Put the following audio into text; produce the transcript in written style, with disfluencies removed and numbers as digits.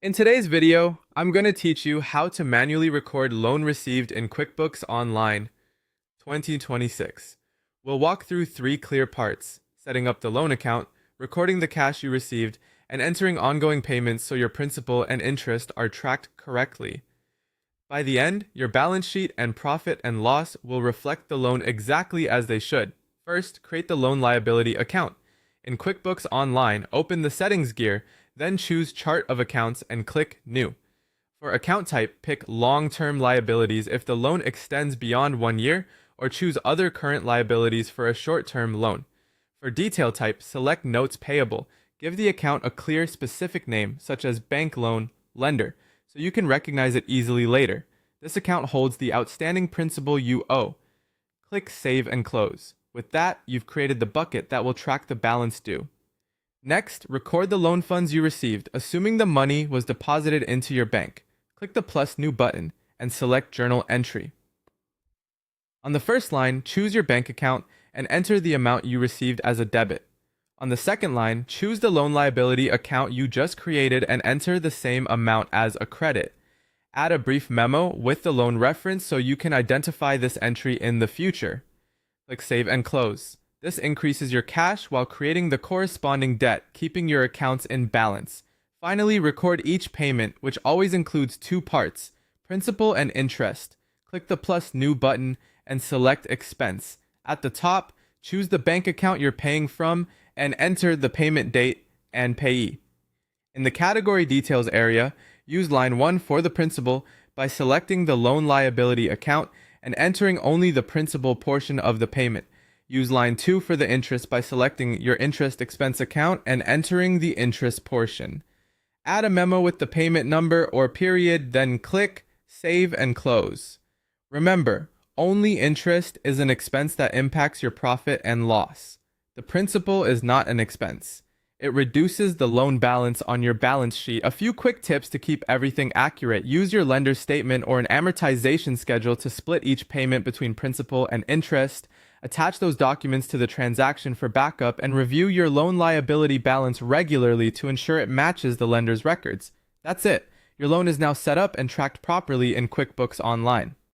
In today's video, I'm going to teach you how to manually record loan received in QuickBooks Online 2026. We'll walk through three clear parts: setting up the loan account, recording the cash you received, and entering ongoing payments so your principal and interest are tracked correctly. By the end, your balance sheet and profit and loss will reflect the loan exactly as they should. First, create the loan liability account. In QuickBooks Online, open the Settings gear, then choose Chart of Accounts and click New. For account type, pick Long-Term Liabilities if the loan extends beyond 1 year, or choose Other Current Liabilities for a short-term loan. For detail type, select Notes Payable. Give the account a clear, specific name, such as Bank Loan, Lender, so you can recognize it easily later. This account holds the outstanding principal you owe. Click Save and Close. With that, you've created the bucket that will track the balance due. Next, record the loan funds you received, assuming the money was deposited into your bank. Click the plus New button and select Journal Entry. On the first line, choose your bank account and enter the amount you received as a debit. On the second line, choose the loan liability account you just created and enter the same amount as a credit. Add a brief memo with the loan reference so you can identify this entry in the future. Click Save and Close. This increases your cash while creating the corresponding debt, keeping your accounts in balance. Finally, record each payment, which always includes two parts: principal and interest. Click the plus New button and select Expense. At the top, choose the bank account you're paying from and enter the payment date and payee. In the Category Details area, use line 1 for the principal by selecting the loan liability account and entering only the principal portion of the payment. Use line 2 for the interest by selecting your interest expense account and entering the interest portion. Add a memo with the payment number or period, then click Save and Close. Remember, only interest is an expense that impacts your profit and loss. The principal is not an expense. It reduces the loan balance on your balance sheet. A few quick tips to keep everything accurate: use your lender's statement or an amortization schedule to split each payment between principal and interest. Attach those documents to the transaction for backup, and review your loan liability balance regularly to ensure it matches the lender's records. That's it. Your loan is now set up and tracked properly in QuickBooks Online.